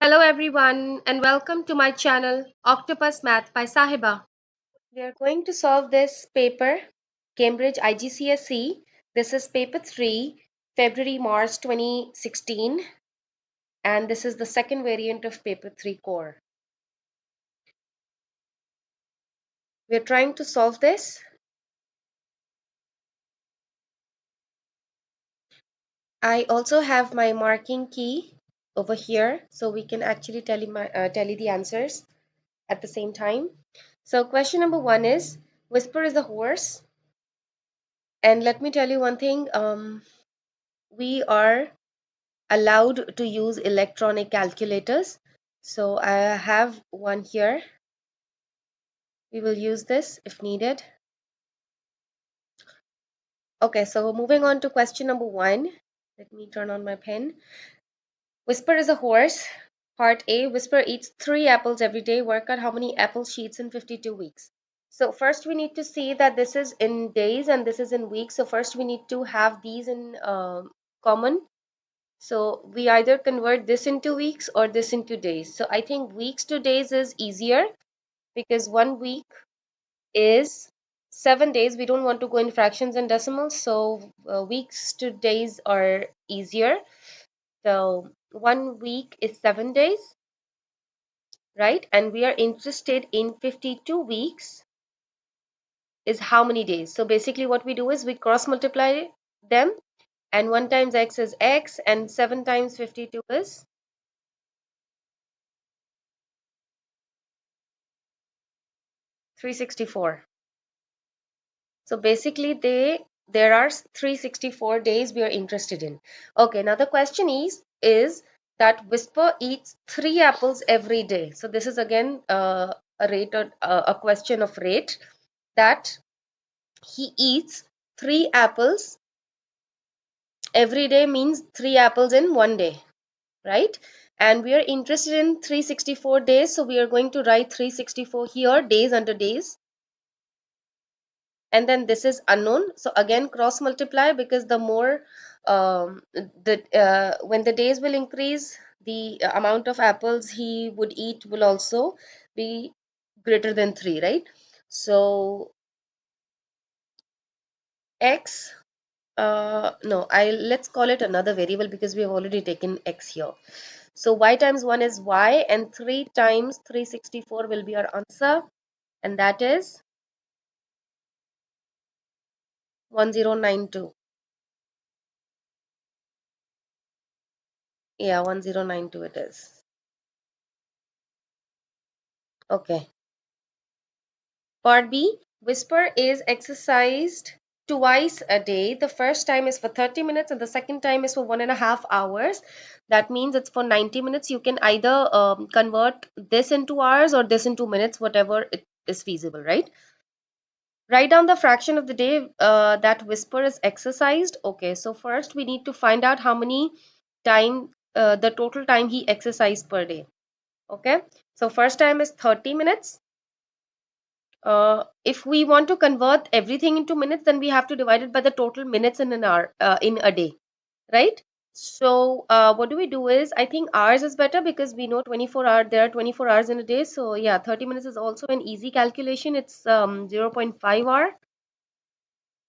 Hello everyone and welcome to my channel Octopus Math by Sahiba. We are going to solve this paper, Cambridge IGCSE. This is paper 3, February March 2016, and this is the second variant of paper 3 core. We are trying to solve this. I also have my marking key over here so we can actually tally the answers at the same time. So question number 1 is Whisper is a horse. And let me tell you one thing, we are allowed to use electronic calculators. So I have one here. We will use this if needed. Okay, so moving on to question number 1. Let me turn on my pen. Whisper is a horse. Part A, Whisper eats 3 apples every day. Work out how many apples she eats in 52 weeks. So first we need to see that this is in days and this is in weeks. So first we need to have these in common. So we either convert this into weeks or this into days. So I think weeks to days is easier because 1 week is 7 days. We don't want to go in fractions and decimals. So weeks to days are easier. So 1 week is 7 days, right? And we are interested in 52 weeks is how many days. So basically what we do is we cross multiply them, and 1 times x is x and 7 times 52 is 364. So basically there are 364 days we are interested in. Okay, now the question is that Whisper eats 3 apples every day. So this is again a rate or a question of rate, that he eats 3 apples every day, means 3 apples in 1 day, right? And we are interested in 364 days, so we are going to write 364 here, days under days, and then this is unknown, so again cross multiply, because the more when the days will increase, the amount of apples he would eat will also be greater than 3, right? So x, no, I let's call it another variable because we have already taken x here. So y times 1 is y, and 3 times 364 will be our answer, and that is 1092. Yeah, 1092 it is. Okay. Part B, Whisper is exercised twice a day. The first time is for 30 minutes and the second time is for 1.5 hours. That means it's for 90 minutes. You can either convert this into hours or this into minutes, whatever it is feasible, right? Write down the fraction of the day that Whisper is exercised. Okay, so first we need to find out how many the total time he exercised per day. Okay, so first time is 30 minutes. If we want to convert everything into minutes, then we have to divide it by the total minutes in an hour, in a day, right? So what do we do is, I think hours is better because we know 24 hours, there are 24 hours in a day. So yeah, 30 minutes is also an easy calculation. It's 0.5 hour,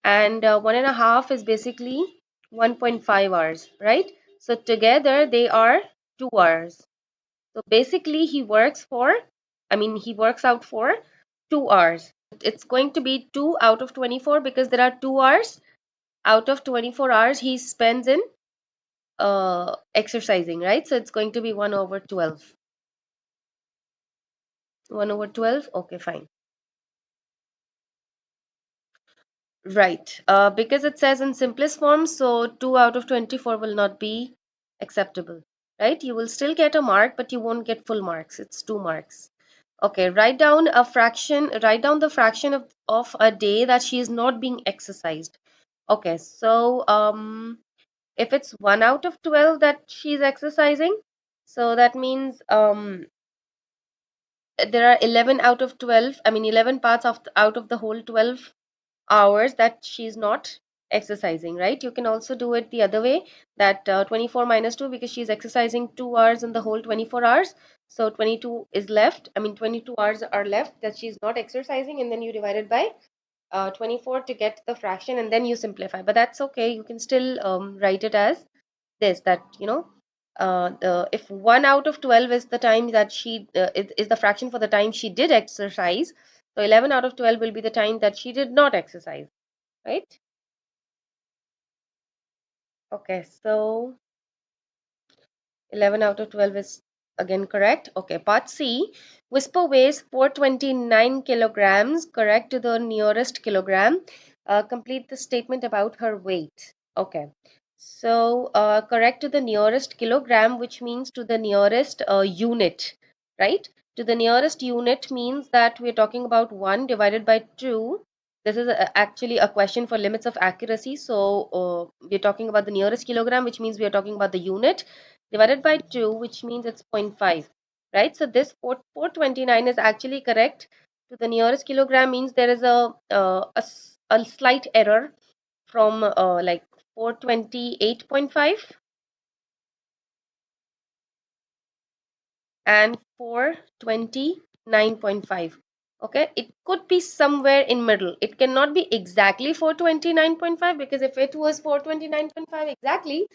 and 1.5 is basically 1.5 hours, right? So together they are 2 hours. So basically he works out for 2 hours. It's going to be 2 out of 24 because there are 2 hours out of 24 hours he spends in exercising, right? So it's going to be 1 over 12. 1 over 12, okay, fine. Right, because it says in simplest form, so 2 out of 24 will not be acceptable, right? You will still get a mark, but you won't get full marks. It's 2 marks. Okay, write down the fraction of a day that she is not being exercised. Okay, so if it's 1 out of 12 that she's exercising, so that means there are 11 out of 12, 11 parts out of the whole 12 hours that she's not exercising, right? You can also do it the other way, that 24 minus 2, because she's exercising 2 hours in the whole 24 hours. So 22 is left. I mean, 22 hours are left that she's not exercising, and then you divide it by 24 to get the fraction, and then you simplify. But that's okay. You can still write it as this, that if 1 out of 12 is the time that she is the fraction for the time she did exercise, so 11 out of 12 will be the time that she did not exercise, right? Okay, so 11 out of 12 is again correct. Okay, part C. Whisper weighs 429 kilograms, correct to the nearest kilogram. Complete the statement about her weight. Okay, so correct to the nearest kilogram, which means to the nearest unit, right? To the nearest unit means that we're talking about 1 divided by 2. This is actually a question for limits of accuracy. So we're talking about the nearest kilogram, which means we are talking about the unit, divided by 2, which means it's 0.5, right? So this 429 is actually correct to the nearest kilogram, means there is a slight error from like 428.5 and 429.5. Okay, it could be somewhere in middle. It cannot be exactly 429.5, because if it was 429.5 exactly,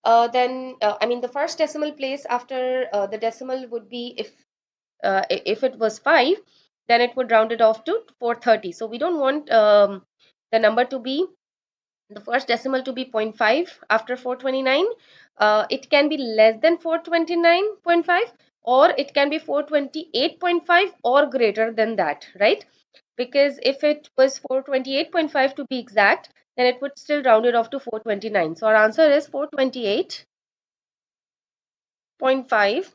then I mean the first decimal place after the decimal would be, if it was 5, then it would round it off to 430. So we don't want the number to be, the first decimal to be zero point 0.5 after 429. It can be less than 429.5, or it can be 428.5 or greater than that, right? Because if it was 428.5 to be exact, then it would still round it off to 429. So our answer is 428.5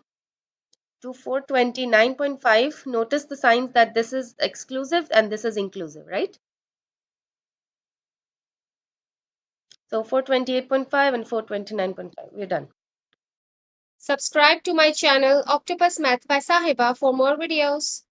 to 429.5. Notice the signs that this is exclusive and this is inclusive, right? So 428.5 and 429.5. We're done. Subscribe to my channel Octopus Math by Sahiba for more videos.